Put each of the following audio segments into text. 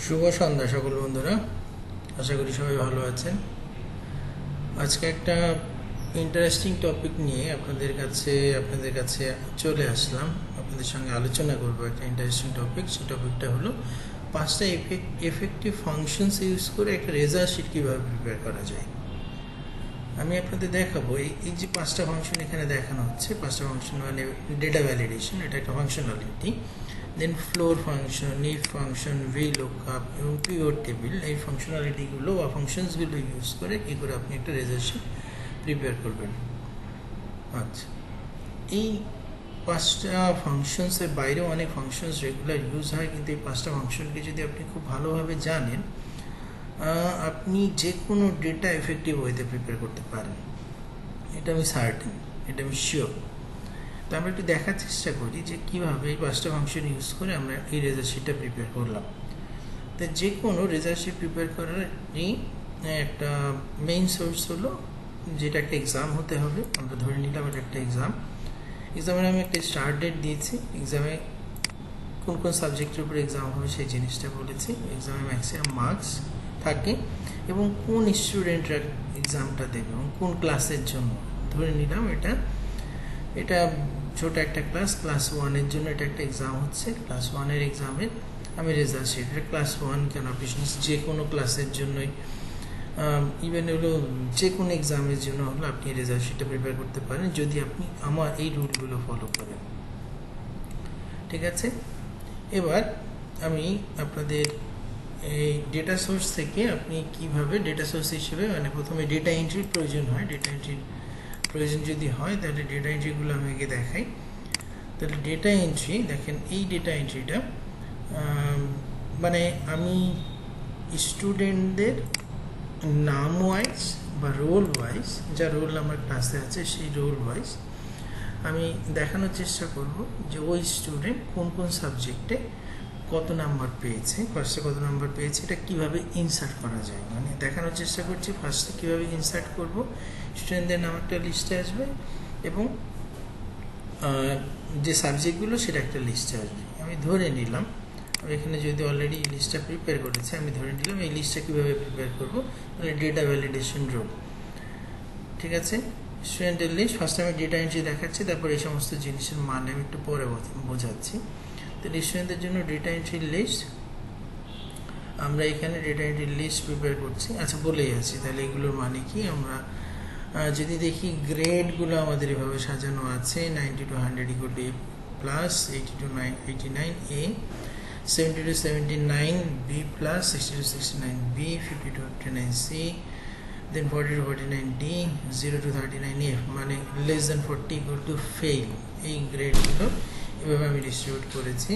শুভ সন্ধ্যা সকল বন্ধুরা, আশা করি সবাই ভালো আছেন। আজকে একটা ইন্টারেস্টিং টপিক নিয়ে আপনাদের কাছে চলে আসলাম। আপনাদের সঙ্গে আলোচনা করব একটা ইন্টারেস্টিং টপিক। সেই টপিকটা হলো 5টা এফেক্টিভ ফাংশনস ইউজ করে একটা রেজাল্ট শিট কীভাবে প্রিপেয়ার করা যায়। আমি আপনাদের দেখাবো এই যে 5টা ফাংশন এখানে দেখানো হচ্ছে। 5টা ফাংশন মানে ডেটা ভ্যালিডেশন, এটা একটা ফাংশনালিটি। দেন ফ্লোর ফাংশন, নিট ফাংশন, ভিলুকআপ এবং পিভট টেবিল, এই ফাংশনালিটিগুলো বা ফাংশনসগুলো ইউজ করে কী করে আপনি একটা রেজাল্ট শিট প্রিপেয়ার করবেন। আচ্ছা, এই 5টা ফাংশনসের বাইরেও অনেক ফাংশনস রেগুলার ইউজ হয়, কিন্তু এই 5টা ফাংশনকে যদি আপনি খুব ভালোভাবে জানেন, আপনি যে কোনো ডেটা এফেক্টিভ ওয়েতে প্রিপেয়ার করতে পারেন। এটা আমি সার্টেন, এটা আমি শিওর। তো আমরা একটু দেখার চেষ্টা করি যে কীভাবে এই 5টা ফাংশন ইউজ করে আমরা এই রেজাল্ট শিটটা প্রিপেয়ার করলাম। তো যে কোনো রেজাল্ট শিট প্রিপেয়ার করার একটা মেইন সোর্স হলো যেটা একটা এক্সাম হতে হবে। আমরা ধরে নিলাম এটা একটা এক্সামের আমি একটা স্টার্ট ডেট দিয়েছি। এক্সামে কোন কোন সাবজেক্টের উপরে এক্সাম হবে সেই জিনিসটা বলেছি। এক্সামে ম্যাক্সিমাম মার্কস থাকে এবং কোন স্টুডেন্টরা এক্সামটা দেবে এবং কোন ক্লাসের জন্য। ধরে নিলাম এটা ছোট একটা ক্লাস 1-এর জন্য এটা একটা এক্সাম হচ্ছে। ক্লাস 1-এর এক্সামের আমি রেজাল্ট শিট, এটা ক্লাস 1 কেন, আপনি যে কোনো ক্লাসের জন্যই, ইভেন হলো যে কোনো এক্সামের জন্য হলো আপনি রেজাল্ট শিটটা প্রিপেয়ার করতে পারেন যদি আপনি আমার এই রুলগুলো ফলো করেন। ঠিক আছে, এবার আমি আপনাদের এই ডেটা সোর্স থেকে আপনি কিভাবে ডেটা সোর্স হিসেবে, মানে প্রথমে ডেটা এন্ট্রির প্রয়োজন হয়। ডেটা এন্ট্রির প্রয়োজন যদি হয় তাহলে ডেটা এন্ট্রিগুলো আমি আগে দেখাই। তাহলে ডেটা এন্ট্রি দেখেন, এই ডেটা এন্ট্রিটা মানে আমি স্টুডেন্টদের নাম ওয়াইজ বা রোল ওয়াইজ, যা রোল আমার ক্লাসে আছে সেই রোল ওয়াইজ আমি দেখানোর চেষ্টা করব যে ওই স্টুডেন্ট কোন কোন সাবজেক্টে কত নাম্বার পেয়েছে, ফার্স্টে কত নাম্বার পেয়েছে, এটা কীভাবে ইনসার্ট করা যায়। মানে দেখানোর চেষ্টা করছি ফার্স্টে কীভাবে ইনসার্ট করব। স্টুডেন্টদের নাম একটা লিস্টে আসবে এবং যে সাবজেক্টগুলো সেটা একটা লিস্টে আসবে। আমি ধরে নিলাম, আমি এখানে যদি অলরেডি এই লিস্টটা প্রিপেয়ার করেছি, আমি ধরে নিলাম এই লিস্টটা কীভাবে প্রিপেয়ার করবো, মানে ডেটা ভ্যালিডেশন রোল। ঠিক আছে, স্টুডেন্টের লিস্ট ফার্স্টে আমি ডেটা এন্ট্রি দেখাচ্ছি, তারপর এই সমস্ত জিনিসের মানে আমি একটু পরে বোঝাচ্ছি। তো স্টুডেন্টদের জন্য ডেটা এন্ট্রির লিস্ট, আমরা এখানে ডেটা এন্ট্রির লিস্ট প্রিপেয়ার করছি। আচ্ছা, বলেই আছি তাহলে এগুলোর মানে কি। আমরা যদি দেখি গ্রেডগুলো আমাদের এভাবে সাজানো আছে, 90 to 100 equal to A plus, 80 to 89 A, 70 to 79 B plus, 60 to 69 B, 50 to 59 C, then 40 to 49 D, 0 to 39 F, মানে less than 40 equal to fail। এই গ্রেডগুলো এভাবে আমি ডিস্ট্রিবিউট করেছি।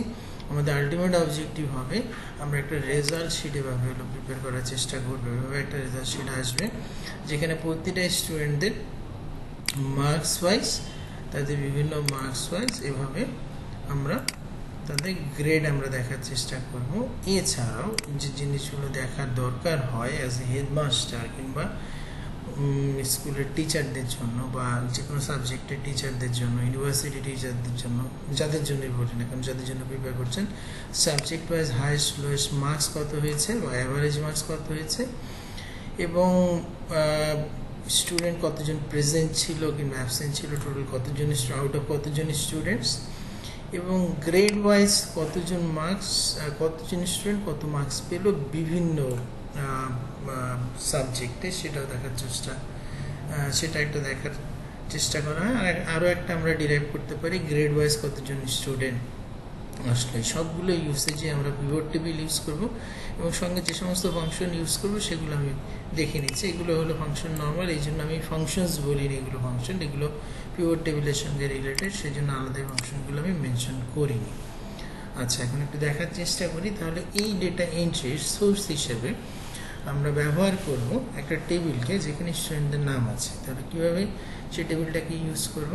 আমাদের আলটিমেট অবজেক্টিভ হবে আমরা একটা রেজাল্ট শিট এভাবে হলো প্রিপেয়ার করার চেষ্টা করবো। এভাবে একটা রেজাল্ট শিট আসবে যেখানে প্রতিটা স্টুডেন্টদের মার্কস ওয়াইজ, তাদের বিভিন্ন মার্কস ওয়াইজ এভাবে আমরা তাদের গ্রেড আমরা দেখার চেষ্টা করব। এছাড়াও যে জিনিসগুলো দেখার দরকার হয় অ্যাজ এ হেডমাস্টার কিংবা স্কুলের টিচারদের জন্য বা যে কোনো সাবজেক্টের টিচারদের জন্য, ইউনিভার্সিটি টিচারদের জন্য, যাদের জন্যই বলি না কারণ যাদের জন্য প্রিপেয়ার করছেন, subject wise highest lowest marks কত হয়েছে বা অ্যাভারেজ মার্কস কত হয়েছে এবং স্টুডেন্ট কতজন প্রেজেন্ট ছিল কিংবা অ্যাবসেন্ট ছিল, টোটাল কতজন আউট অফ কতজন স্টুডেন্টস, এবং গ্রেড ওয়াইজ কতজন মার্কস, কতজন স্টুডেন্ট কত মার্কস পেল বিভিন্ন সাবজেক্টে, সেটাও দেখার চেষ্টা করা হয়। আর আরও একটা আমরা ডিরাইভ করতে পারি গ্রেড ওয়াইজ কতজন স্টুডেন্ট আসলে। সবগুলো ইউসেজে আমরা পিভট টেবিল ইউজ করব এবং সঙ্গে যে সমস্ত ফাংশন ইউজ করব সেগুলো আমি দেখে নিচ্ছি। এগুলো হলো ফাংশন নর্মাল, এই জন্য আমি ফাংশনস বলিনি, এগুলো ফাংশন, এগুলো পিভট টেবিলের সঙ্গে রিলেটেড, সেই জন্য আলাদা ফাংশনগুলো আমি মেনশন করিনি। আচ্ছা, এখন একটু দেখার চেষ্টা করি। তাহলে এই ডেটা এন্ট্রির সোর্স হিসেবে আমরা ব্যবহার করব একটা টেবিলকে যেখানে স্টুডেন্টদের নাম আছে। তাহলে কীভাবে সেই টেবিলটাকে ইউজ করব,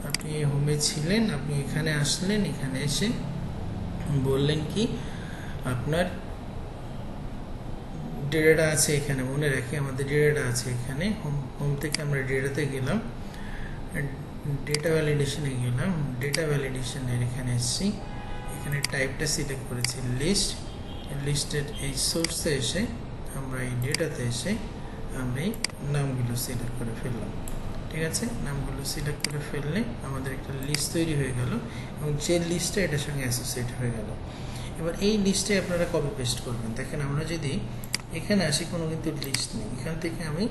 আপনি হোমে ছিলেন, আপনি এখানে আসলেন, এখানে এসে বললেন কি আপনার ডেটাটা আছে এখানে, মনে রাখি আমাদের ডেটাটা আছে এখানে। হোম থেকে আমরা ডেটাতে গেলাম, ডেটা ভ্যালিডেশনে গেলাম, ডেটা ভ্যালিডেশনের এখানে এসেছি, এখানে টাইপটা সিলেক্ট করেছি লিস্ট, লিস্টের এই সোর্সে এসে আমরা এই ডেটাতে এসে আমরা এই নামগুলো সিলেক্ট করে ফেললাম। ঠিক আছে, নামগুলো সিলেক্ট করে ফেললে আমাদের একটা লিস্ট তৈরি হয়ে গেল এবং যে লিস্টটা এটার সঙ্গে অ্যাসোসিয়েট হয়ে গেল। এবার এই লিস্টে আপনারা কপি পেস্ট করবেন। দেখেন আমরা যদি এখানে আসি, কোনো কিন্তু লিস্ট নেই। এখান থেকে আমি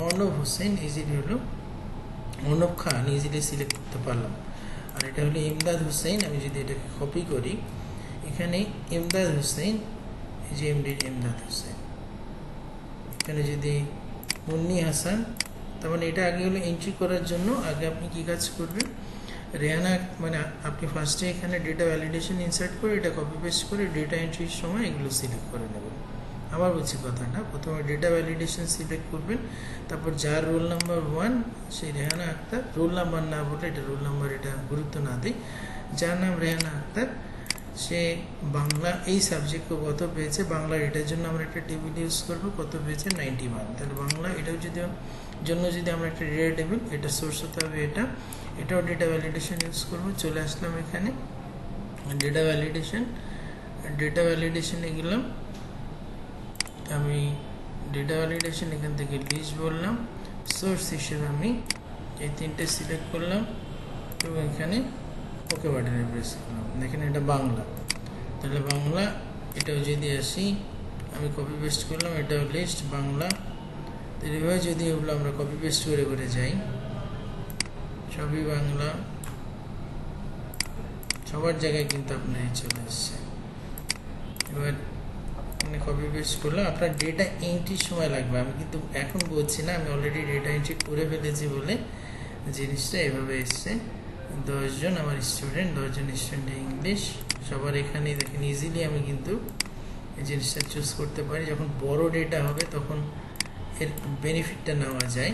অর্ণব হোসেন ইজিলি হলো অর্ণব খান ইজিলি সিলেক্ট করতে পারলাম। আর এটা হলো ইমদাদ হোসেন। আমি যদি এটাকে কপি করি, এখানে ইমদাদ হোসেন, এই যে এমডি ইমদাদ হোসেন, এখানে যদি মুন্নি হাসান, তার মানে এটা আগে হলো এন্ট্রি করার জন্য আগে আপনি কি কাজ করবেন, রেহানা, মানে আপনি ফার্স্টে এখানে ডেটা ভ্যালিডেশন ইনসার্ট করে এটা কপি পেস্ট করে ডেটা এন্ট্রির সময় এগুলো সিলেক্ট করে নেবেন। আবার বলছি কথাটা, প্রথমে ডেটা ভ্যালিডেশন সিলেক্ট করবেন, তারপর যার রোল নাম্বার 1 সেই রেহানা আক্তার, রোল নাম্বার না বলে এটা রোল নাম্বার এটা গুরুত্ব না দিই, যার নাম রেহানা আক্তার, সে বাংলা এই সাবজেক্ট কত পেয়েছে, বাংলার এটার জন্য আমরা একটা টেবিল ইউজ করবো, কত পেয়েছে 91। তাহলে বাংলা এটার জন্য যদি আমরা একটা ডেটা টেবিল, এটা সোর্স হতে হবে, এটাও ডেটা ভ্যালিডেশন ইউজ করবো। চলে আসলাম এখানে ডেটা ভ্যালিডেশনে গেলাম, আমি ডেটা ভ্যালিডেশন এখান থেকে লিস্ট বললাম, সোর্স হিসেবে আমি এই তিনটে সিলেক্ট করলাম এবং এখানে ওকে বাটনে প্রেস করলাম। দেখেন এটা বাংলা, তাহলে বাংলা এটাও যদি আসি, আমি কপি পেস্ট করলাম, এটাও লিস্ট বাংলা। এভাবে যদি ওগুলো আমরা কপি পেস্ট করে করে যাই, সবই বাংলা, সবার জায়গায় কিন্তু আপনার চলে আসছে। এবার এখানে কপি পেস্ট করলাম। আপনার ডেটা এন্ট্রির সময় লাগবে, আমি কিন্তু এখন বলছি না, আমি অলরেডি ডেটা এন্ট্রি করে ফেলেছি বলে জিনিসটা এভাবে এসছে। 10 জন আমার স্টুডেন্ট, 10 জন স্টুডেন্ট ইংলিশ, সবার এখানে দেখেন ইজিলি আমি কিন্তু এই জিনিসটা চুজ করতে পারি। যখন বড় ডেটা হবে তখন এর বেনিফিটটা নেওয়া যায়।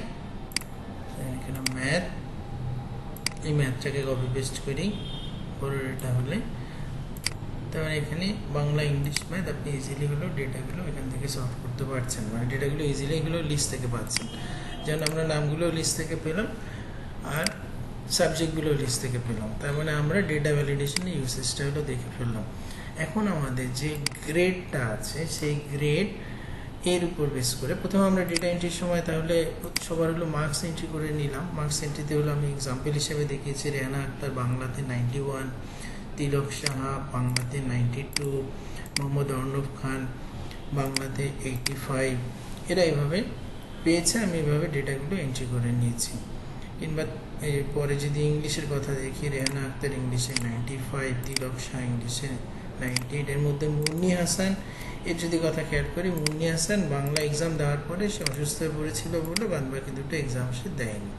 এখানে ম্যাথ, এই ম্যাথটাকে কপি পেস্ট করি বড় ডেটা হলে, তারপরে এখানে বাংলা ইংলিশ ম্যাথ, আপনি ইজিলি হলো ডেটাগুলো এখান থেকে সলভ করতে পারছেন, মানে ডেটাগুলো ইজিলি এগুলো লিস্ট থেকে পাচ্ছেন। যেমন আমরা নামগুলো লিস্ট থেকে পেলাম আর সাবজেক্টগুলো লিস্ট থেকে পেলাম, তার মানে আমরা ডেটা ভ্যালিডেশনের ইউসেজটা হলো দেখে ফেললাম। এখন আমাদের যে গ্রেডটা আছে সেই গ্রেড এর উপর বেস করে প্রথমে আমরা ডেটা এন্ট্রির সময় তাহলে সবার হলো মার্কস এন্ট্রি করে নিলাম। মার্কস এন্ট্রিতে হলো আমি এক্সাম্পল হিসেবে দেখিয়েছি রেহানা আক্তার বাংলাতে 91, তিলক সাহা বাংলাতে 92, মোহাম্মদ অর্ণব খান বাংলাতে 85, এরা এইভাবে পেয়েছে, আমি এইভাবে ডেটাগুলো এন্ট্রি করে নিয়েছি। কিংবা পরে যদি ইংলিশের কথা দেখি, রেহানা আক্তার ইংলিশে 95, তিলক শাহ ইংলিশে 98, এর মধ্যে মুন্নি হাসান এর যদি কথা খেয়াল করি, মুন্নি হাসান বাংলা এক্সাম দেওয়ার পরে সে অসুস্থ হয়ে পড়েছিল বলে বাদ বাকি দুটো এক্সাম সে দেয়নি,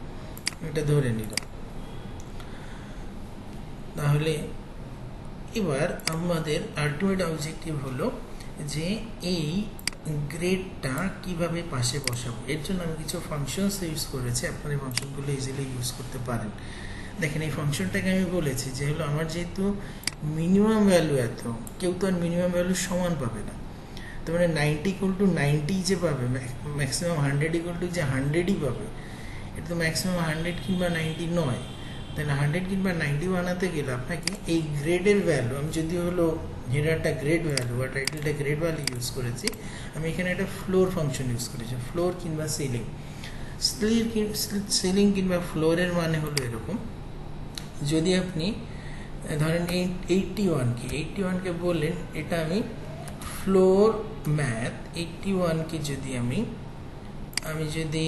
এটা ধরে নিল। তাহলে এবার আমাদের আলটিমেট অবজেক্টিভ হলো যে এই গ্রেডটা কিভাবে পাশে বসাবো। এর জন্য আমি কিছু ফাংশনস ইউজ করেছি, আপনার এই ফাংশনগুলো ইজিলি ইউজ করতে পারেন। দেখেন এই ফাংশনটাকে আমি বলেছি যে হলো আমার যেহেতু মিনিমাম ভ্যালু এত, কেউ তো আর মিনিমাম ভ্যালু সমান পাবে না, তার মানে 90 যে পাবে, ম্যাক্সিমাম 100 যে 100ই পাবে, এটা তো ম্যাক্সিমাম 100 কিংবা 90 নয়। তাহলে 100 কিংবা 90 বানাতে গেলে আপনাকে এই গ্রেডের ভ্যালু, আমি যদি হলো হেডারটা গ্রেড ভ্যালু বা টাইটেলটা গ্রেড ভ্যালু ইউজ করেছি, আমি এখানে একটা ফ্লোর ফাংশন ইউজ করেছি, ফ্লোর কিংবা সিলিং কিংবা ফ্লোরের মানে হলো এরকম, যদি আপনি ধরেন 81কে বললেন, এটা আমি ফ্লোর ম্যাথ 81কে যদি আমি যদি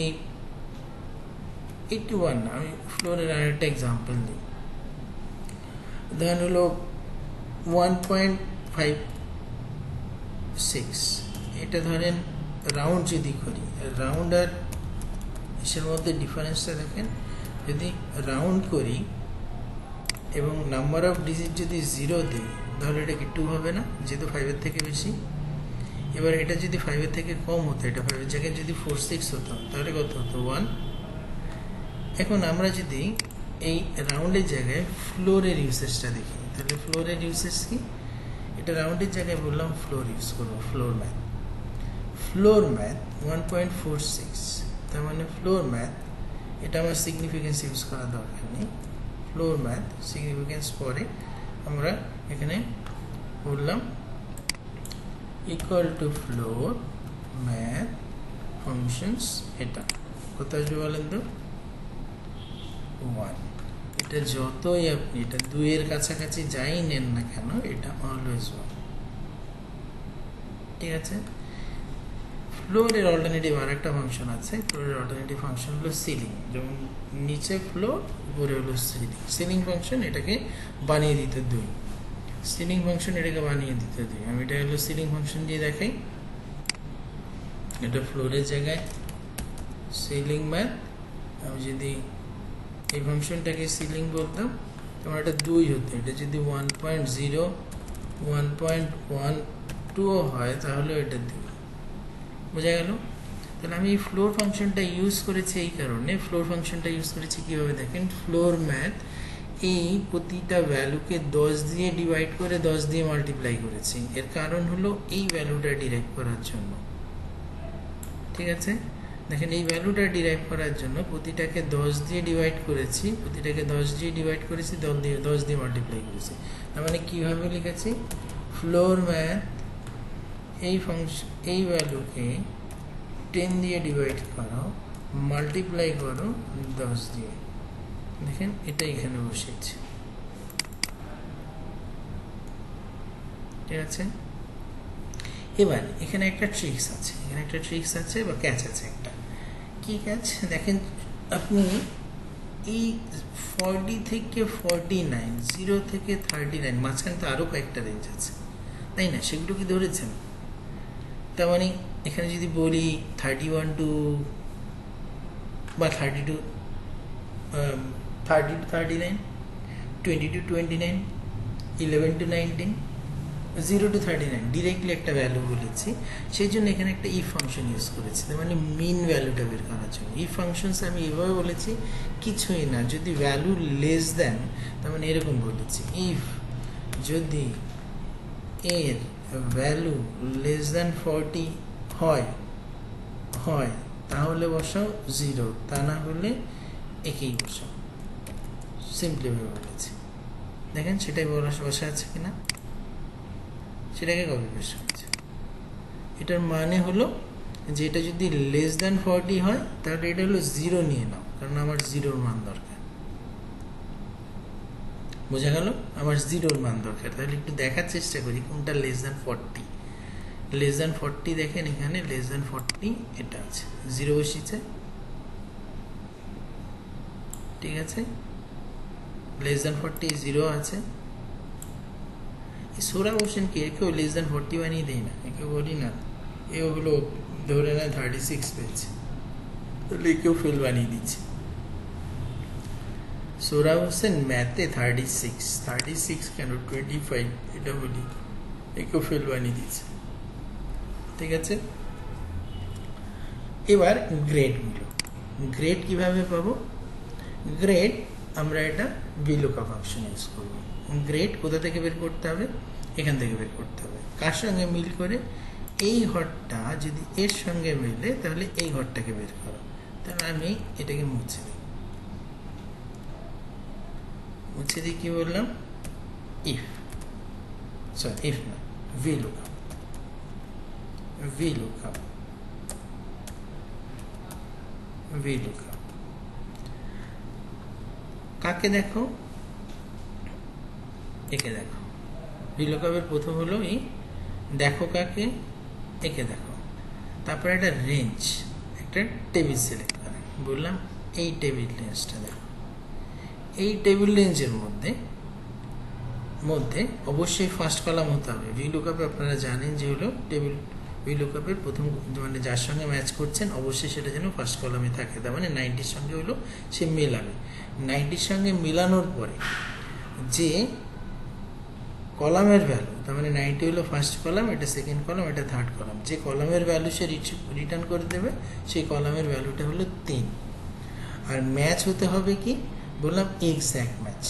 81 না, আমি ফ্লোরের আরেকটা এক্সাম্পল দিই, ধরেন হলো 1.56, এটা ধরেন রাউন্ড যদি করি, রাউন্ড আর এর মধ্যে ডিফারেন্সটা দেখেন, যদি রাউন্ড করি এবং নাম্বার অফ ডিজিট যদি 0 দিই তাহলে এটা কি 2 হবে না, যেহেতু 5-এর থেকে বেশি। এবার এটা যদি 5-এর থেকে কম হতো, এটা 5-এর জায়গায় যদি 46 হতো তাহলে কত হতো 1। এখন আমরা যদি এই রাউন্ডের জায়গায় ফ্লোরের ইউসেজটা দেখি, তাহলে ফ্লোরের ইউসেজ কি, এটা রাউন্ডের জায়গায় বললাম ফ্লোর ইউজ করবো, ফ্লোর ম্যাথ 1.46, তার মানে ফ্লোর ম্যাথ, এটা আমার সিগনিফিকেন্স ইউজ করার দরকার নেই, ফ্লোর ম্যাথ সিগনিফিকেন্স পরে আমরা এখানে বললাম equal to floor math functions, এটা কত আসবে বলেন তো 1। এটা যতই আপনি এটা 2 এর কাছাকাছি যাই নেন না কেন এটা অলওয়েজ 1। ঠিক আছে, ফ্লোরের অল্টারনেটিভ আর একটা ফাংশন আছে। ফ্লোরের অল্টারনেটিভ ফাংশন হলো সিলিং, যেমন নিচে ফ্লোর উপরে হলো সিলিং। সিলিং ফাংশন এটাকে বানিয়ে দিতে 2, সিলিং ফাংশন এটাকে বানিয়ে দিতে 2। আমি এটা হলো সিলিং ফাংশন দিয়ে দেখাই। এটা ফ্লোরের জায়গায় সিলিং ম্যাথ, আমি যদি এই ফাংশনটাকে সিলিং বলতাম তোমার এটা 2 হতো। এটা যদি 1.0 1.12 হয় তাহলে এটা 2, বোঝা গেল? তাহলে আমি ফ্লোর ফাংশনটা ইউজ করেছি এই কারণে। ফ্লোর ফাংশনটা ইউজ করেছি কীভাবে দেখেন, ফ্লোর ম্যাথ এই প্রতিটা ভ্যালুকে 10 দিয়ে ডিভাইড করে 10 দিয়ে মাল্টিপ্লাই করেছি। এর কারণ হলো এই ভ্যালুটা ডিরাইভ করার জন্য। ঠিক আছে, দেখেন এই ভ্যালুটা ডিরাইভ করার জন্য প্রতিটাকে 10 দিয়ে ডিভাইড করেছি, প্রতিটাকে 10 দিয়ে ডিভাইড করেছি, 10 দিয়ে মাল্টিপ্লাই করেছি। তার মানে কীভাবে লিখেছি, ফ্লোর ম্যাথ এই ফাংশন এই ভ্যালুকে 10 দিয়ে ডিভাইড করো, মাল্টিপ্লাই করো 10 দিয়ে। দেখেন এটা এখানে বসেছে। ঠিক আছে, এবার এখানে একটা ট্রিক্স আছে, বা ক্যাচ আছে একটা। কি ক্যাচ দেখেন, আপনি এই 40 থেকে 49, 0 থেকে 39 মাঝখানে তো আরও কয়েকটা রেঞ্জ আছে, তাই না? সেগুলো কি ধরেছেন? তার মানে এখানে যদি বলি 31 টু বা 32, 30 to 39, 20 to 29, 11 to 19, 0 to 39 directly একটা ভ্যালু বলেছি, সেই জন্য এখানে একটা ইফ ফাংশন ইউজ করেছি, তার মানে মিন ভ্যালুটা বের করার জন্য। ইফ ফাংশনস আমি এভাবে বলেছি, কিছুই না, যদি ভ্যালু লেস দেন, তার মানে এরকম বলেছি, ইফ যদি এর ভ্যালু লেস দেন 40 হয় তাহলে বসাও 0, তা না হলে একেই বসাও। সিম্পলি ভাবে বলেছি, দেখেন সেটাই বসা আছে কিনা, সেটাকে কপি পেস্ট করেছে। এটার মানে হলো যে এটা যদি লেস দেন 40 হয় তাহলে এটা হলো 0 নিয়ে নাও, কারণ আমার 0-র মান দরকার। বোঝা গেল? আমার 0-র মান দরকার। তাহলে একটু দেখার চেষ্টা করি কোনটা লেস দেন 40। লেস দেন 40 দেখেন, এখানে লেস দেন 40 এটা আছে, 0 বসিয়েছে। ঠিক আছে, লেস দেন 40 0 আছে। সোরা কোশ্চেন কি একেও লেস দেন 40 বানিয়ে দেয় না, একে বলি না এ হলো ধরে নেয় 36 পেয়েছে, তাহলে একেও ফেল বানিয়ে দিচ্ছে। সোরা হোসেন ম্যাথে 36 কেন 25 এটা বলি, একেও ফেল বানিয়ে দিচ্ছে। ঠিক আছে, এবার গ্রেড কিভাবে পাবো? গ্রেড আমরা এটা VLOOKUP ফাংশন ইউজ করবো। গ্রেড কোথা থেকে বের করতে হবে? এখান থেকে বের করতে হবে। কার সঙ্গে মিল করে? এই ঘরটা যদি এর সঙ্গে মেলে তাহলে এই ঘরটাকে বের করো। তাহলে আমি এটাকে মুছে দিই, কি বললাম? ইফ না, VLOOKUP কাকে দেখো? একে দেখো। VLOOKUP এর প্রথম হলো এই দেখো কাকে, একে দেখো। তারপরে একটা রেঞ্জ, একটা টেবিল সিলেক্ট করে বললাম এই টেবিল রেঞ্জটা দেখো। এই টেবিল রেঞ্জের মধ্যে অবশ্যই ফার্স্ট কলাম হতে হবে। VLOOKUP আপনারা জানেন যে হলো টেবিল VLOOKUP এর প্রথম, মানে যার সঙ্গে ম্যাচ করছেন অবশ্যই সেটা যেন ফার্স্ট কলামে থাকে। তার মানে 90-র সঙ্গে হলো সে মেলাবে। 90-র সঙ্গে মেলানোর পরে যে কলামের ভ্যালু, তার মানে 90 হলো ফার্স্ট কলাম, এটা সেকেন্ড কলাম, এটা থার্ড কলাম, যে কলামের ভ্যালু সে রিটার্ন করে দেবে সেই কলামের ভ্যালুটা হলো 3। আর ম্যাচ হতে হবে কি বললাম? Exact match,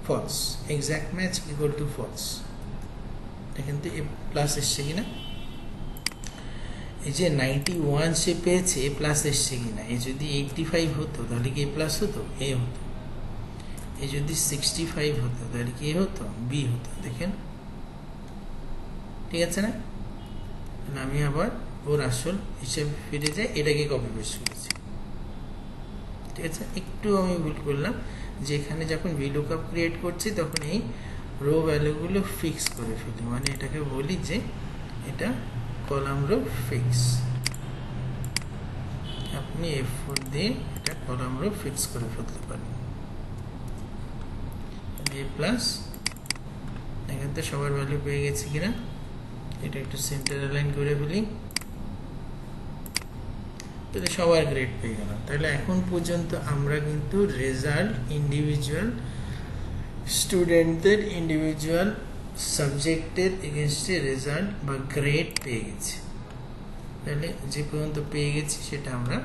false. Exact match equal to false. এটা কিন্তু এ প্লাস এসছে কিনা, এই যে 91 সে পেয়েছে এ প্লাস এসছে কিনা। এ যদি 85 হতো তাহলে কি এ প্লাস হতো? এ হতো। এ যদি 65 হতো তাহলে কি এ হতো? বি হতো। দেখেন ঠিক আছে না? আমি আবার ওর আসল হিসেবে ফিরে যাই, এটাকে কপি পেস্ট করেছি। ঠিক আছে, একটু আমি ভুল করলাম যে এখানে যখন VLOOKUP ক্রিয়েট করছি তখন এই রো ভ্যালুগুলো ফিক্স করে ফেলি, মানে এটাকে বলি যে এটা কলাম রো ফিক্স। আপনি F4 দিয়ে এটা কলাম রো ফিক্স করে ফেলতে পারেন। A প্লাস, এখান থেকে সবার ভ্যালু পেয়ে গেছি কিনা, এটা একটু সেন্টার অ্যালাইন করে ফেলি, তাহলে সবার গ্রেড পেয়ে গেলাম। তাহলে এখন পর্যন্ত আমরা কিন্তু রেজাল্ট ইন্ডিভিজুয়াল স্টুডেন্টদের ইন্ডিভিজুয়াল সাবজেক্টের এগেনস্টে রেজাল্ট বা গ্রেড পেয়ে গেছি। তাহলে যে পর্যন্ত পেয়ে গেছি সেটা আমরা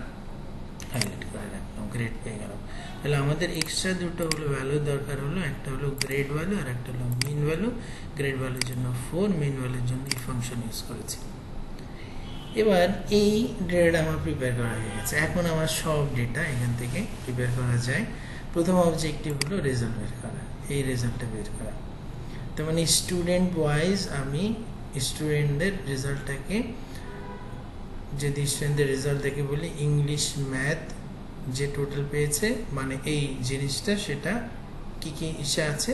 হাইলাইট করে রাখলাম, গ্রেড পেয়ে গেলাম। তাহলে আমাদের এক্সট্রা দুটো হলো ভ্যালু দরকার হলো, একটা হলো গ্রেড ভ্যালু আর একটা হলো মিন ভ্যালু। গ্রেড ভ্যালুর জন্য 4, মিন ভ্যালুর জন্য এই ফাংশন ইউজ করেছি। এবার এই গ্রেড আমার প্রিপেয়ার করা হয়ে গেছে। এখন আমার সব ডেটা এখান থেকে প্রিপেয়ার করা যায়। প্রথম অবজেক্টিভ হলো রেজাল্ট বের করা, এই রেজাল্টটা বের করা। তার মানে স্টুডেন্ট ওয়াইজ আমি স্টুডেন্টদের রেজাল্টটাকে, যদি স্টুডেন্টদের রেজাল্ট দেখে বলি ইংলিশ ম্যাথ যে টোটাল পেয়েছে, মানে এই জিনিসটা সেটা কি কি ইসে আছে,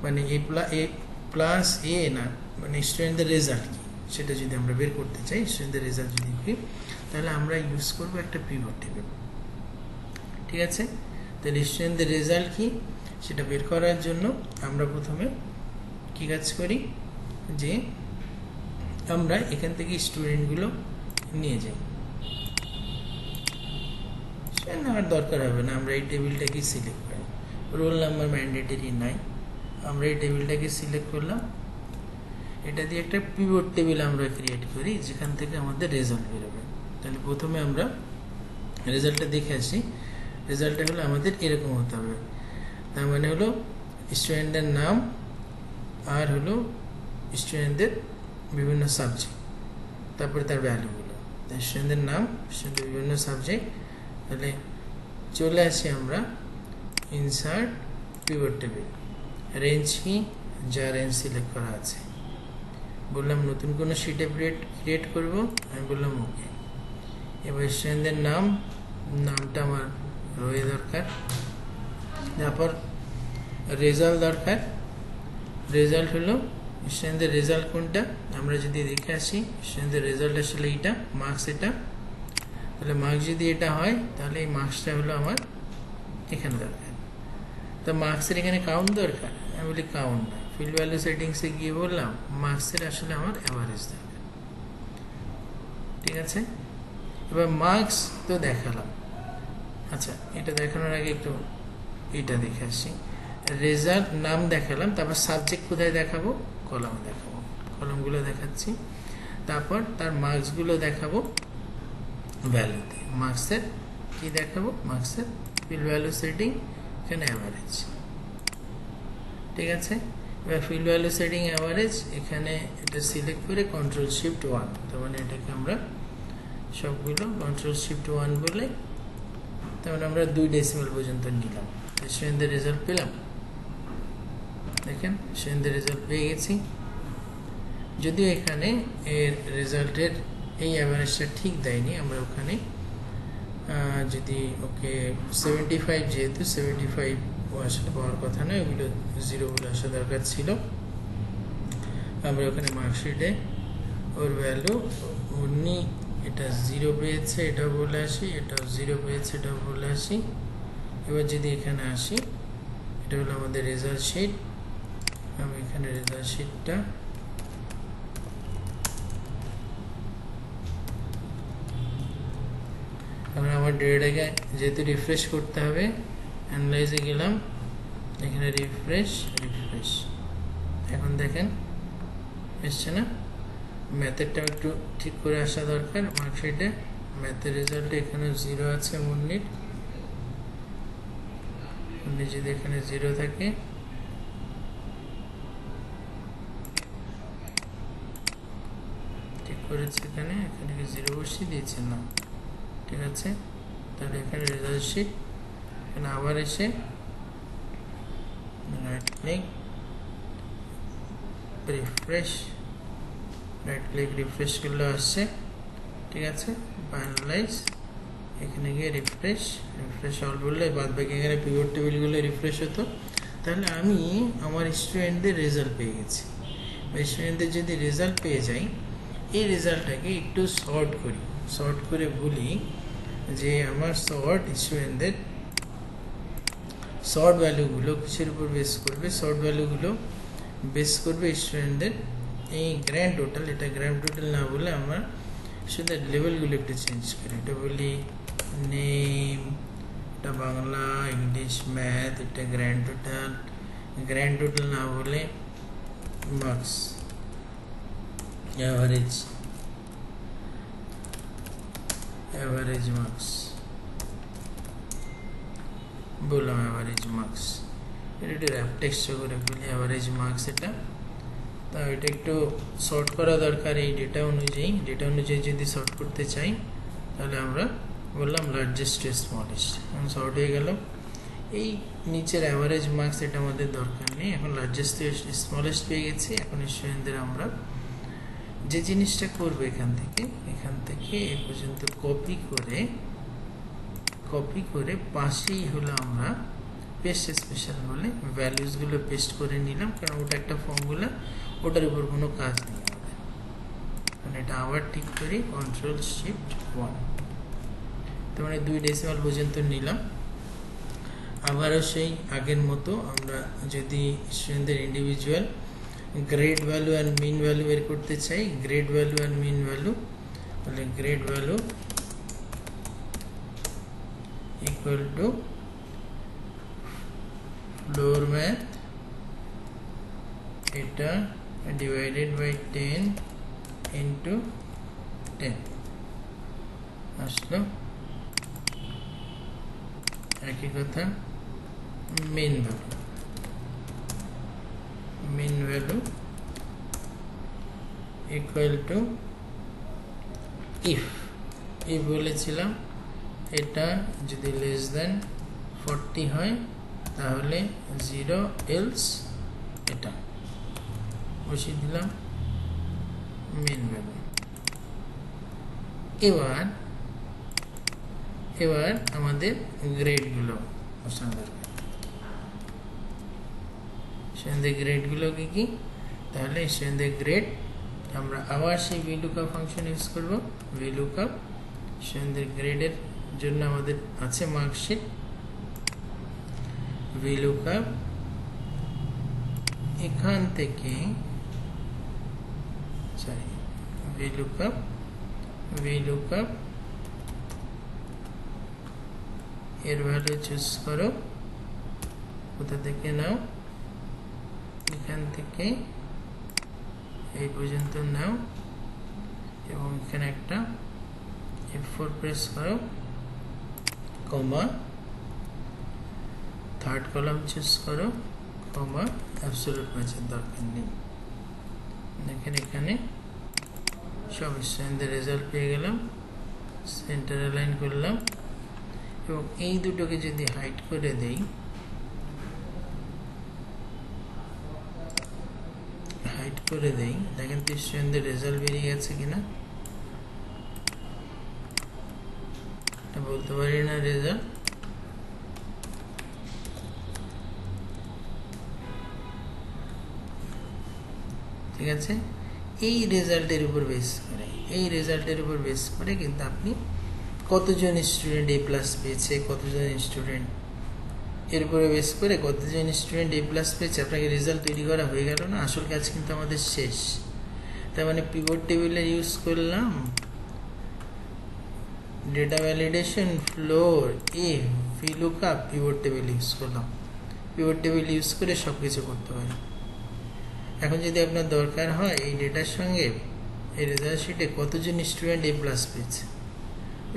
মানে এ প্লাস এ না, মানে স্টুডেন্টদের রেজাল্ট কি সেটা যদি আমরা বের করতে চাই, স্টুডেন্টদের রেজাল্ট যদি কি, তাহলে আমরা ইউজ করব একটা পিভট টেবিল। ঠিক আছে, তাহলে স্টুডেন্টদের রেজাল্ট কি সেটা বের করার জন্য আমরা প্রথমে কি কাজ করি, যে আমরা এখান থেকে স্টুডেন্টগুলো নিয়ে যাই। সেটা নেওয়ার দরকার হবে না, আমরা এই টেবিলটাকে সিলেক্ট করি। রোল নাম্বার ম্যান্ডেটরি নাই, আমরা এই টেবিলটাকে সিলেক্ট করলাম। এটা দিয়ে একটা পিভট টেবিল আমরা ক্রিয়েট করি যেখান থেকে আমাদের রেজাল্ট বেরোবে। তাহলে প্রথমে আমরা রেজাল্টটা দেখে আসি। রেজাল্টটা হলো আমাদের এরকম হতে হবে, তার মানে হলো স্টুডেন্টের নাম আর হলো স্টুডেন্টদের বিভিন্ন সাবজেক্ট, তারপরে তার ভ্যালুগুলো। স্টুডেন্টদের নাম, স্টুডেন্টের বিভিন্ন সাবজেক্ট। তাহলে চলে আসি আমরা ইনসার্ট পিভট টেবিল, রেঞ্জ কি, যা রেঞ্জ সিলেক্ট করা আছে। বললাম নতুন কোনো শিটে ক্রিয়েট করব, আমি বললাম ওকে। এবার স্টুডেন্টদের নামটা আমার রয়ে দরকার, তারপর রেজাল্ট দরকার। রেজাল্ট হলো স্টুডেন্টদের রেজাল্ট কোনটা, আমরা যদি দেখে আসি স্টুডেন্টদের রেজাল্ট আসলে এইটা, মার্কস এটা। তাহলে মার্কস যদি এটা হয় তাহলে এই মার্কসটা হলো আমার এখানে দরকার। তো মার্কসের এখানে কাউন্ট দরকার, আমি বলি কাউন্ট না, ফিল্ড ভ্যালু সেটিংসে গিয়ে বললাম মার্কসের আসলে আমার অ্যাভারেজ দরকার। ঠিক আছে, এবার মার্কস তো দেখালাম। আচ্ছা, এটা দেখানোর আগে একটু এটা দেখে আসি। রেজাল্ট নাম দেখালাম, তারপর সাবজেক্ট কোথায় দেখাবো, কলামে দেখাবো, কলামগুলো দেখাচ্ছি। তারপর তার মার্কসগুলো দেখাবো ভ্যালুতে, মার্কসের কি দেখাবো, মার্কসের ফিল্ড ভ্যালু সেটিং, এখানে অ্যাভারেজ। ঠিক আছে, এবার ফিল্ড ভ্যালু সেটিং অ্যাভারেজ, এখানে এটা সিলেক্ট করে Ctrl+Shift+1, তার মানে এটাকে আমরা সবগুলো Ctrl+Shift+1 বলে, তার মানে আমরা 2 ডেসিমাল পর্যন্ত নিলাম। স্টুডেন্টদের রেজাল্ট পেলাম, দেখেন স্টুডেন্টদের রেজাল্ট পেয়ে গেছি। যদিও এখানে এর রেজাল্টের এই অ্যাভারেজটা ঠিক দেয়নি, আমরা ওখানে যদি ওকে 75, যেহেতু 75 আসলে পাওয়ার কথা নয়, ওগুলো 0 বলে আসা দরকার ছিল। আমরা ওখানে মার্কশিটে ওর ভ্যালু উনি এটা 0 পেয়েছে এটাও বলে আসি, এটাও 0 পেয়েছে এটাও বলে আসি। এবার যদি এখানে আসি, এটা হলো আমাদের রেজাল্ট শিট। আমি এখানে রেজাল্ট শিটটা আমরা আমার ডেটাটাকে যেহেতু রিফ্রেশ করতে হবে, অ্যানালাইজে গেলাম, এখানে রিফ্রেশ, এখন দেখেন এসছে না। ম্যাথেরটাও একটু ঠিক করে আসা দরকার। মার্কশিটে ম্যাথের রেজাল্টে এখানে 0 আছে, মুন্নির যদি এখানে 0 থাকে, ঠিক করেছে, এখানে কি 0 বসিয়ে দিয়েছে না, ঠিক আছে। তাহলে এখানে রেজাল্ট শিট, এখানে আবার এসে right click, refresh, right click refresh করলে আসছে, ঠিক আছে। ফাইনালাইজ, এখানে গিয়ে রিফ্রেশ অল বললে বাদ বাকি এখানে পিভট টেবিলগুলো রিফ্রেশ হতো। তাহলে আমি আমার স্টুডেন্টদের রেজাল্ট পেয়ে গেছি। স্টুডেন্টদের যদি রেজাল্ট পেয়ে যাই, এই রেজাল্টটাকে একটু শর্ট করে বলি যে আমার স্টুডেন্টদের শর্ট ভ্যালুগুলো কিসের উপর বেস করবে? শর্ট ভ্যালুগুলো বেস করবে স্টুডেন্টদের এই গ্র্যান্ড টোটাল। এটা গ্র্যান্ড টোটাল না বলে আমরা শুধু লেভেলগুলো একটু চেঞ্জ করি। এটা বলি নেম, এটা বাংলা, ইংলিশ, ম্যাথ, এটা গ্র্যান্ড টোটাল না বলে মার্কস, অ্যাভারেজ মার্কস বললাম, অ্যাভারেজ মার্কস। এটা একটু র্যাপ টেক্সট করে বলি অ্যাভারেজ মার্কস। এটা তা এটা একটু শর্ট করা দরকার এই ডেটা অনুযায়ী যদি শর্ট করতে চাই তাহলে আমরা বললাম লার্জেস্ট টু স্মলেস্ট, এখন শর্ট হয়ে গেল। এই নিচের অ্যাভারেজ মার্কস এটা আমাদের দরকার নেই, এখন লার্জেস্ট টু স্মলেস্ট পেয়ে গেছি। এখন স্টুডেন্টদের আমরা যে জিনিসটা করবো এখান থেকে এই পর্যন্ত কপি করে পাশেই হলো আমরা পেস্ট স্পেশাল বলে ভ্যালুসগুলো পেস্ট করে নিলাম, কারণ ওটা একটা ফর্মুলা, ওটার উপর কোনো কাজ নেই আমাদের। মানে এটা আবার ঠিক করি Ctrl+Shift+1, তার মানে 2 ডেসিমাল পর্যন্ত নিলাম। আবারও সেই আগের মতো আমরা যদি স্টুডেন্টদের ইন্ডিভিজুয়াল গ্রেড ভ্যালু আর মিন ভ্যালু বের করতে চাই, গ্রেড ভ্যালু আর মিন ভ্যালু, তাহলে grade value equal to floor math এটা divided by 10 into 10 আসলো। একই কথা mean value equal to if বলেছিলাম এটা যদি লেস দেন 40 হয় তাহলে 0, এলস এটা বসিয়ে দিলাম মেন ভ্যালু। এবার আমাদের গ্রেডগুলো বসানো দরকার। স্টুডেন্টদের গ্রেডগুলো কি? তাহলে স্টুডেন্টদের গ্রেড আমরা আবার সেই VLOOKUP ফাংশন ইউজ করব। VLOOKUP স্টুডেন্টদের গ্রেডের জন্য আমাদের আছে মার্কশিট, VLOOKUP এখান থেকে VLOOKUP এর ভ্যালু চুজ করো, কোথা থেকে নাও, এখান থেকে এই পর্যন্ত নাও এবং এখানে একটা F4 প্রেস করো, কমা, থার্ড কলাম চুজ করো, কমা, অ্যাবসলিউট ম্যাচের দরকার নেই। দেখেন এখানে সব স্টুডেন্টদের রেজাল্ট পেয়ে গেলাম, সেন্টার অ্যালাইন করলাম এবং এই দুটোকে যদি হাইড করে দেই, দেখেন তো স্টুডেন্টদের রেজাল্ট বেরিয়ে গেছে কিনা, এটা বলতে পারি না রেজাল্ট। ঠিক আছে, এই রেজাল্টের উপর বেস করে কিন্তু আপনি কতজন স্টুডেন্ট A+ পেয়েছে, কতজন স্টুডেন্ট, এর উপরে বেস করে কতজন স্টুডেন্ট A+ পেয়েছে আপনাকে রেজাল্ট তৈরি করা হয়ে গেল না। আসল কাজ কিন্তু আমাদের শেষ। তার মানে পিভট টেবিলের ইউজ করলাম, data validation, floor, VLOOKUP, pivot table use করলাম। পিভট টেবিল ইউজ করে সব কিছু করতে পারি। এখন যদি আপনার দরকার হয় এই ডেটার সঙ্গে এই রেজাল্ট শিটে কতজন স্টুডেন্ট A+ পেয়েছে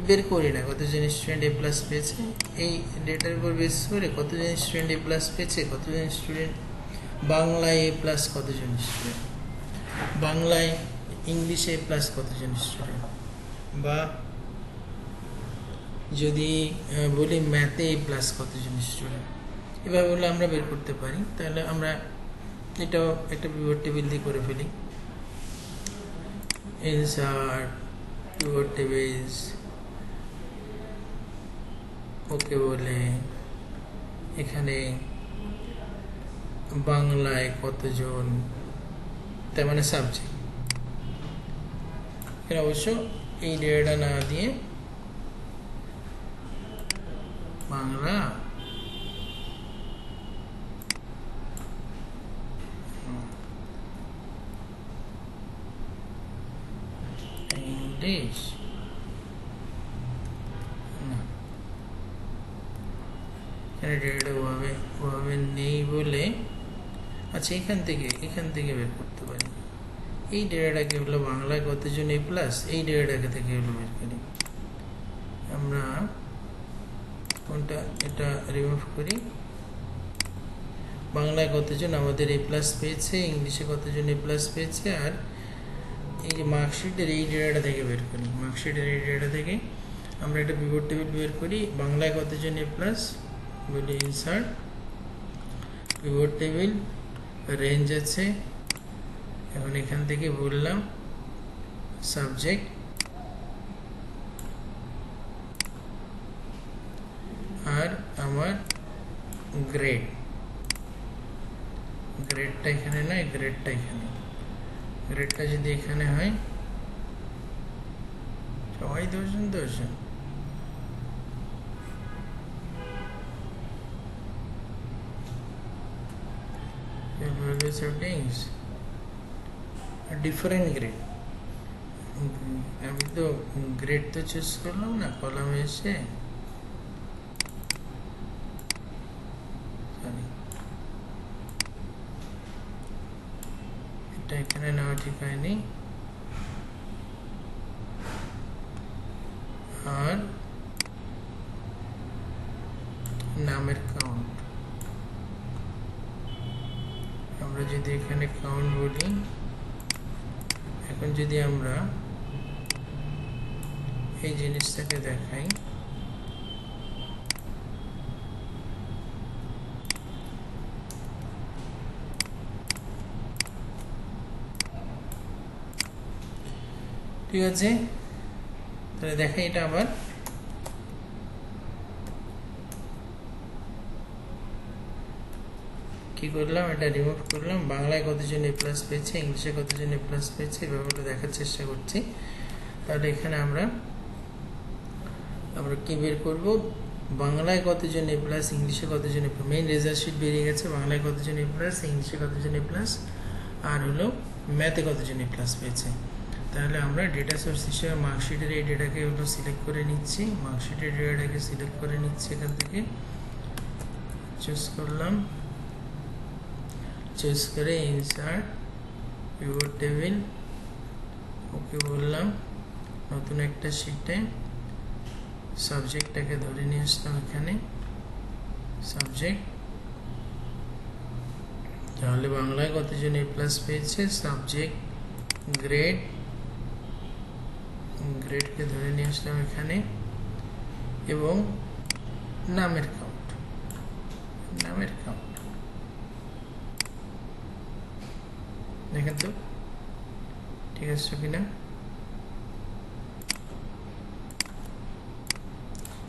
বের করি না, কতজন স্টুডেন্ট A+ পেয়েছে, এই ডেটার উপর বেস করে কতজন স্টুডেন্ট A+ পেয়েছে, কতজন স্টুডেন্ট বাংলায় A+, কতজন স্টুডেন্ট বাংলায়, ইংলিশে A+, কতজন স্টুডেন্ট, বা যদি বলি ম্যাথে A+ কতজন স্টুডেন্ট, এভাবে বলে আমরা বের করতে পারি। তাহলে আমরা এটাও একটা পিভট টেবিল দিয়ে করে ফেলি। ইনসার্ট পিভট টেবিলস ওকে বলে এখানে বাংলায় কতজন, তার মানে সাবজেক্ট। এখানে অবশ্য এই ডেটাটা না দিয়ে বাংলা ইংলিশ এখানে ডেটা ওভাবে নেই বলে, আচ্ছা এখান থেকে বের করতে পারি এই ডেটাটাকে হলো বাংলায় কতজন এ প্লাস, এই ডেটাটাকে থেকে হলো বের করি আমরা। কোনটা, এটা রিমুভ করি। বাংলায় কতজন আমাদের এ প্লাস পেয়েছে, ইংলিশে কতজন এ প্লাস পেয়েছে, আর এই যে মার্কশিটের এই ডেটাটা থেকে বের করি। মার্কশিটের এই ডেটা থেকে আমরা একটা পিভট টেবিল বের করি। বাংলায় কতজন এ প্লাস বলি ইনসার্ট পিভট টেবিল, রেঞ্জ আছে। এখন এখান থেকে বললাম সাবজেক্ট আর আমার গ্রেডটা এখানে নয়, গ্রেডটা এখানে। গ্রেডটা যদি এখানে হয় সবাই 10 সেটিংস ডিফারেন্ট গ্রেড। আমি তো গ্রেড তো চুজ করলাম না, কলামে এসে এটা এখানে নেওয়া ঠিক হয়নি। আর নামের কাউন্ট আমরা যদি এখানে কাউন্ট বলি, এখন যদি আমরা এই জিনিসটাকে দেখাই, ঠিক আছে, তাহলে দেখাই এটা আবার। কি করলাম, এটা রিমুভ করলাম। বাংলায় কতজন এ প্লাস পেয়েছে, ইংলিশে কতজন এ প্লাস পেয়েছে, ব্যাপারটা দেখার চেষ্টা করছি। তাহলে এখানে আমরা কি বের করব, বাংলায় কতজন এ প্লাস, ইংলিশে কতজন এ প্লাস। মেইন রেজাল্ট শিট বেরিয়ে গেছে, বাংলায় কতজন এ প্লাস, ইংলিশে কতজন এ প্লাস, আর হলো ম্যাথে কতজন এ প্লাস পেয়েছে। তাহলে আমরা ডেটা সোর্স হিসেবে মার্কশিটের এই ডেটাকে হলো সিলেক্ট করে নিচ্ছি। মার্কশিটের ডেটাটাকে সিলেক্ট করে নিচ্ছি, এখান থেকে চুজ করলাম। চুজ করে ইনসার্ট পিভট টেবিল ওকে বললাম। নতুন একটা শিটে সাবজেক্টটাকে ধরে নিয়ে আসলাম এখানে সাবজেক্ট। তাহলে বাংলায় কতজন এ প্লাস পেয়েছে, সাবজেক্ট গ্রেডকে ধরে নিয়ে আসলাম এখানে, এবং নামের কাউন্ট দেখেন তো ঠিক আছে কিনা।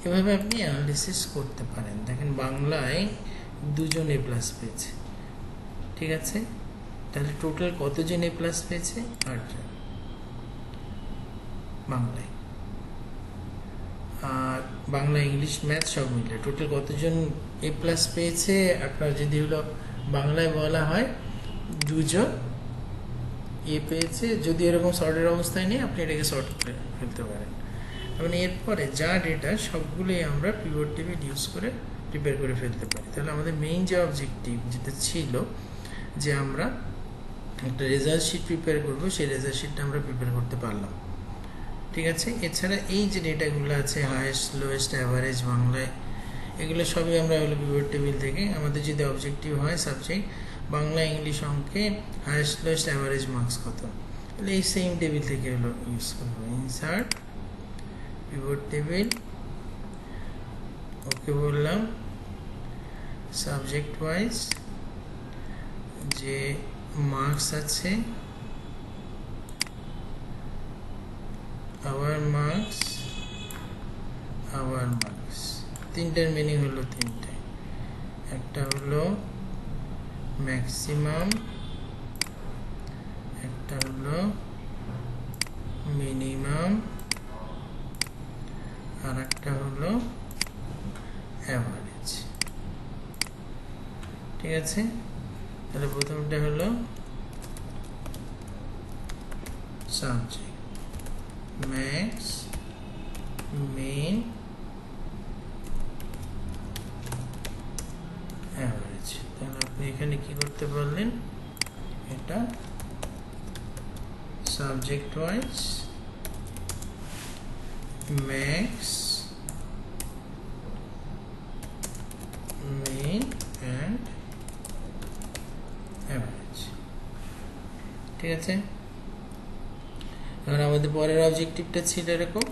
এভাবে আপনি অ্যানালিসিস করতে পারেন। দেখেন বাংলায় 2জন এ প্লাস পেয়েছে, ঠিক আছে, তাহলে টোটাল কতজন এ প্লাস পেয়েছে, 8জন বাংলায়। আর বাংলা ইংলিশ ম্যাথ সব মিলে টোটাল কতজন এ প্লাস পেয়েছে, আপনার যদি হলো বাংলায় বলা হয় 2জন এ পেয়েছে। যদি এরকম শর্টের অবস্থায় নেই, আপনি এটাকে শর্ট করে ফেলতে পারেন। এবং এরপরে যা ডেটা সবগুলোই আমরা পিভট টেবিল ইউজ করে প্রিপেয়ার করে ফেলতে পারি। তাহলে আমাদের মেইন যে অবজেক্টিভ যেটা ছিল যে আমরা একটা রেজাল্ট শিট প্রিপেয়ার করবো, সেই রেজাল্ট শিটটা আমরা প্রিপেয়ার করতে পারলাম, ঠিক আছে। এছাড়া এই যে ডেটাগুলো আছে হাইয়েস্ট লোয়েস্ট অ্যাভারেজ বাংলায়, এগুলো সবই আমরা হলো পিভট টেবিল থেকে। আমাদের যদি অবজেক্টিভ হয় সাবজেক্ট বাংলা ইংলিশ অঙ্কে হাইয়েস্ট লোয়েস্ট অ্যাভারেজ মার্কস কত, তাহলে এই সেম টেবিল থেকে হলো ইউজ করবো। ইনসার্ট পিভট টেবিল ওকে বললাম। সাবজেক্ট ওয়াইজ যে মার্কস আছে আওয়ার মার্কস তিনটার মিনিং হলো তিনটে, একটা হলো ম্যাক্সিমাম, একটা হলো মিনিমাম, আর একটা হলো অ্যাভারেজ। ঠিক আছে, তাহলে প্রথমটা হলো সাবজেক্ট, ম্যাক্স, মিন, অ্যাভারেজ। তাহলে আপনি এখানে কি করতে পারলেন, এটা subject wise, max, min and average. ঠিক আছে, এখন আমাদের পরের অবজেক্টিভটা ছিল এরকম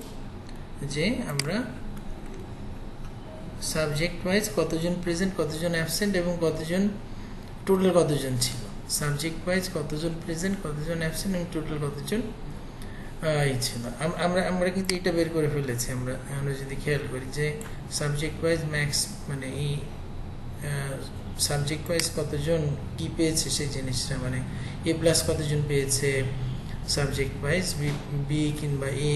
যে আমরা সাবজেক্ট ওয়াইজ কতজন প্রেজেন্ট, কতজন অ্যাবসেন্ট এবং কতজন টোটাল কতজন ছিল। সাবজেক্ট ওয়াইজ কতজন প্রেজেন্ট, কতজন অ্যাবসেন্ট এবং টোটাল কতজন ছিল। আমরা কিন্তু এটা বের করে ফেলেছি। আমরা যদি খেয়াল করি যে সাবজেক্ট ওয়াইজ ম্যাক্স মানে এই সাবজেক্ট ওয়াইজ কতজন কি পেয়েছে সেই জিনিসটা, মানে এ প্লাস কতজন পেয়েছে, সাবজেক্ট ওয়াইজ বি কিংবা এ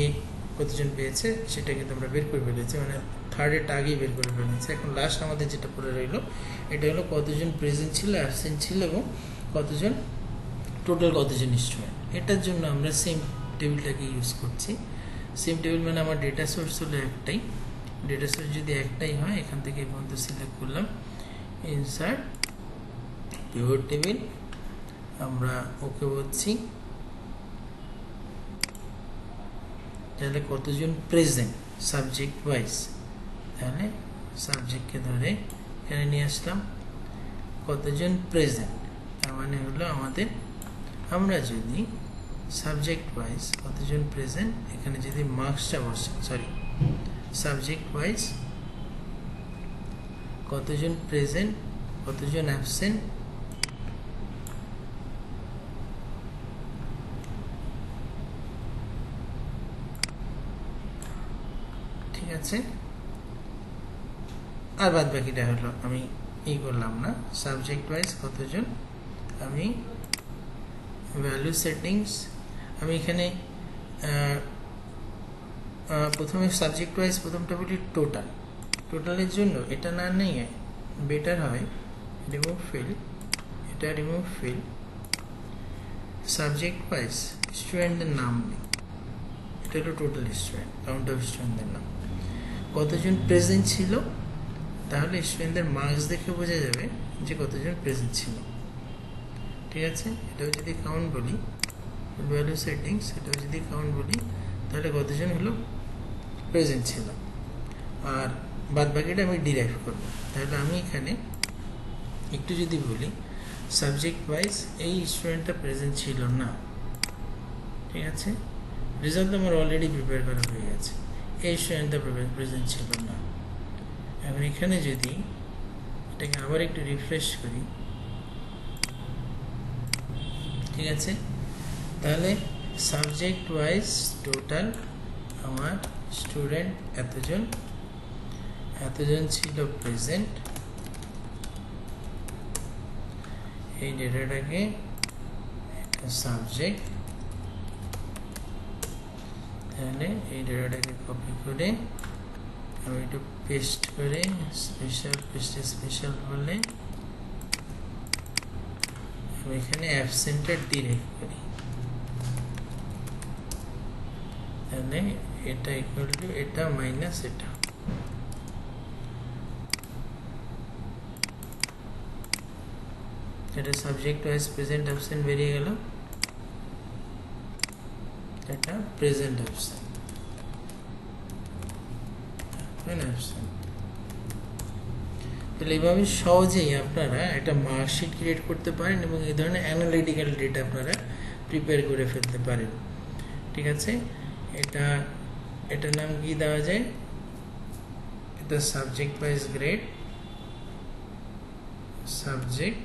কতজন পেয়েছে সেটা কিন্তু আমরা বের করে ফেলেছি, মানে থার্ডেরটা আগেই বের করে ফেলেছি। এখন লাস্ট আমাদের যেটা পড়ে রইলো এটা হলো কতজন প্রেজেন্ট ছিল, অ্যাবসেন্ট ছিল এবং কতজন টোটাল কতজন স্টুডেন্ট। এটার জন্য আমরা সেম টেবিলটাকে ইউজ করছি। সেম টেবিল মানে আমার ডেটা সোর্স হলো একটাই, ডেটা সোর্স যদি একটাই হয় এখান থেকে এই পর্যন্ত সিলেক্ট করলাম, ইনসার্ট পিভট টেবিল, আমরা ওকে বলছি। তাহলে কতজন প্রেজেন্ট সাবজেক্ট ওয়াইজ, তাহলে সাবজেক্টকে ধরে এখানে নিয়ে আসলাম, কতজন প্রেজেন্ট, তার মানে হলো আমাদের আমরা যদি সাবজেক্ট ওয়াইজ কতজন প্রেজেন্ট এখানে যদি মার্কসটা বসে, সরি সাবজেক্ট ওয়াইজ কতজন প্রেজেন্ট, কতজন অ্যাবসেন্ট, ঠিক আছে, আর বাদ বাকিটা হলো আমি করলাম না। সাবজেক্ট ওয়াইজ কতজন, আমি ভ্যালু সেটিংস, আমি এখানে প্রথমে সাবজেক্ট ওয়াইজ প্রথমটা বলি টোটালের জন্য এটা না নিয়ে বেটার হয় রিমুভ ফিল, এটা রিমুভ ফিল। সাবজেক্ট ওয়াইজ স্টুডেন্টদের নাম নেই, এটা হলো টোটাল স্টুডেন্ট, কাউন্ট অফ স্টুডেন্টদের নাম, কতজন প্রেজেন্ট ছিল, তাহলে স্টুডেন্টদের মার্কস দেখে বোঝা যাবে যে কতজন প্রেজেন্ট ছিল। ঠিক আছে, এটাও যদি কাউন্ট বলি, ভ্যালু সেটিংস এটাও যদি কাউন্ট বলি, তাহলে কতজন হলো প্রেজেন্ট ছিল, আর বাদ বাকিটা আমি ডিরাইভ করব। তাহলে আমি এখানে একটু যদি বলি সাবজেক্ট ওয়াইজ এই স্টুডেন্টটা প্রেজেন্ট ছিল না, ঠিক আছে, রেজাল্ট আমার অলরেডি প্রিপেয়ার করা হয়ে গেছে, এই স্টুডেন্টটা প্রেজেন্ট ছিল না। এখন এখানে যদি এটাকে আবার একটু রিফ্রেশ করি, ঠিক আছে, তাহলে সাবজেক্ট ওয়াইজ টোটাল আমার স্টুডেন্ট এতজন ছিল প্রেজেন্ট, এই ডেটাটাকে সাবজেক্ট, তাহলে এই ডেটাটাকে কপি করে আমি একটু পেস্ট করে স্পেশাল বলে আমি এখানে অ্যাবসেন্টটা ডিরেক্ট করি, তাহলে এটা ইকুয়াল টু এটা মাইনাস এটা, এটা সাবজেক্ট ওয়াইজ প্রেজেন্ট অ্যাবসেন্ট বেরিয়ে গেল, এটা প্রেজেন্ট অ্যাবসেন্ট অ্যাবসেন্ট। তাহলে এইভাবে সহজেই আপনারা একটা মার্কশিট ক্রিয়েট করতে পারেন এবং এই ধরনের অ্যানালিটিক্যাল ডেটা আপনারা প্রিপেয়ার করে ফেলতে পারেন। ঠিক আছে, এটার নাম কি দেওয়া যায়, এটা subject wise grade, subject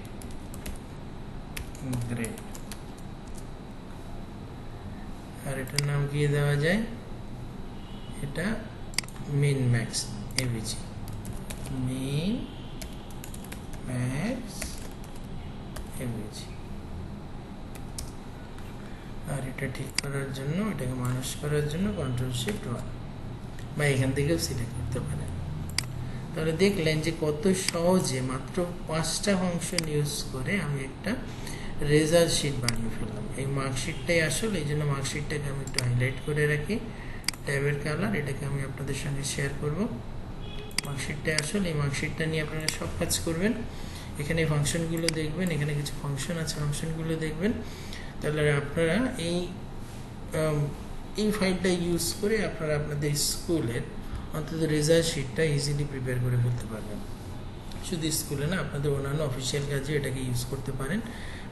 grade, আর এটার নাম কি দেওয়া যায় এটা min max avg, min max avg। আর এটা ঠিক করার জন্য, এটাকে মানুষ করার জন্য Ctrl+Shift+1 বা এখান থেকেও সিলেক্ট করতে পারেন। তাহলে দেখলেন যে কত সহজে মাত্র 5টা ফাংশন ইউজ করে আমি একটা রেজাল্ট শিট বানিয়ে ফেললাম। এই মার্কশিটটাই আসলে, এই জন্য মার্কশিটটাকে আমি একটু হাইলাইট করে রাখি, ট্যাবের কালার, এটাকে আমি আপনাদের সঙ্গে শেয়ার করব। মার্কশিটটাই আসলে, এই মার্কশিটটা নিয়ে আপনারা সব কাজ করবেন। এখানে ফাংশনগুলো দেখবেন, এখানে কিছু ফাংশন আছে, ফাংশনগুলো দেখবেন। তাহলে আপনারা এই ফাইলটা ইউজ করে আপনারা আপনাদের স্কুলের অন্তত রেজাল্ট শিটটা ইজিলি প্রিপেয়ার করে ফেলতে পারবেন। শুধু স্কুলে না, আপনাদের অন্যান্য অফিসিয়াল কাজে এটাকে ইউজ করতে পারেন।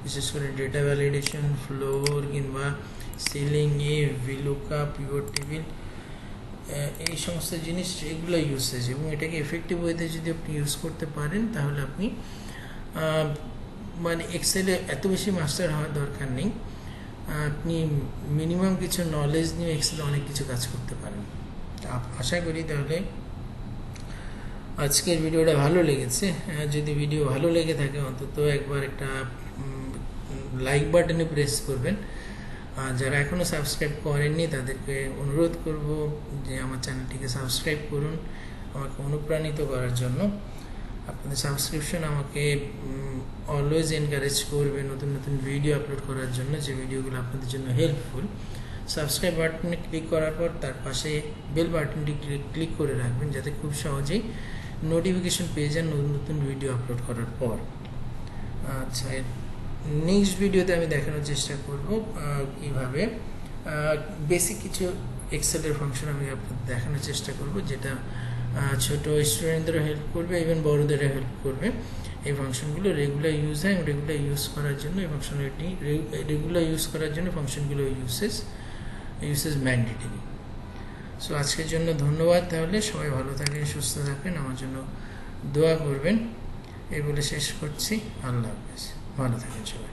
বিশেষ করে ডেটা ভ্যালিডেশন, ফ্লোর কিংবা সিলিং, ভিলুকআপ, পিভট টেবিল, এই সমস্ত জিনিস এগুলো ইউসেজ, এবং এটাকে এফেক্টিভ ওয়েতে যদি আপনি ইউজ করতে পারেন তাহলে আপনি মানে এক্সেলে এত বেশি মাস্টার হওয়ার দরকার নেই, আপনি মিনিমাম কিছু নলেজ নিয়ে এক্সেলে অনেক কিছু কাজ করতে পারেন। আশা করি তাহলে আজকের ভিডিওটা ভালো লেগেছে। যদি ভিডিও ভালো লেগে থাকে অন্তত একবার একটা লাইক বাটনে প্রেস করবেন। যারা এখনও সাবস্ক্রাইব করেননি তাদেরকে অনুরোধ করব যে আমার চ্যানেলটিকে সাবস্ক্রাইব করুন, আমাকে অনুপ্রাণিত করার জন্য। আপনাদের সাবস্ক্রিপশন আমাকে অলওয়েজ এনকারেজ করবে নতুন নতুন ভিডিও আপলোড করার জন্য, যে ভিডিওগুলো আপনাদের জন্য হেল্পফুল। সাবস্ক্রাইব বাটনে ক্লিক করার পর তার পাশে বেল বাটনটি ক্লিক করে রাখবেন, যাতে খুব সহজেই নোটিফিকেশন পেয়ে যান নতুন নতুন ভিডিও আপলোড করার পর। আচ্ছা, নেক্সট ভিডিওতে আমি দেখানোর চেষ্টা করব কীভাবে বেসিক কিছু এক্সেলের ফাংশন আমি আপনাদের দেখানোর চেষ্টা করব, যেটা ছোট স্টুডেন্টদেরও হেল্প করবে, ইভেন বড়দেরও হেল্প করবে। এই ফাংশনগুলো রেগুলার ইউজ হয়, এবং রেগুলার ইউজ করার জন্য এই ফাংশনটি রেগুলার ইউজ করার জন্য ফাংশনগুলো ইউসেজ ম্যান্ডেটরি। সো আজকের জন্য ধন্যবাদ। তাহলে সবাই ভালো থাকেন, সুস্থ থাকেন, আমার জন্য দোয়া করবেন। এই বলে শেষ করছি। আল্লাহ হাফেজ, ভালো থাকেন সবাই।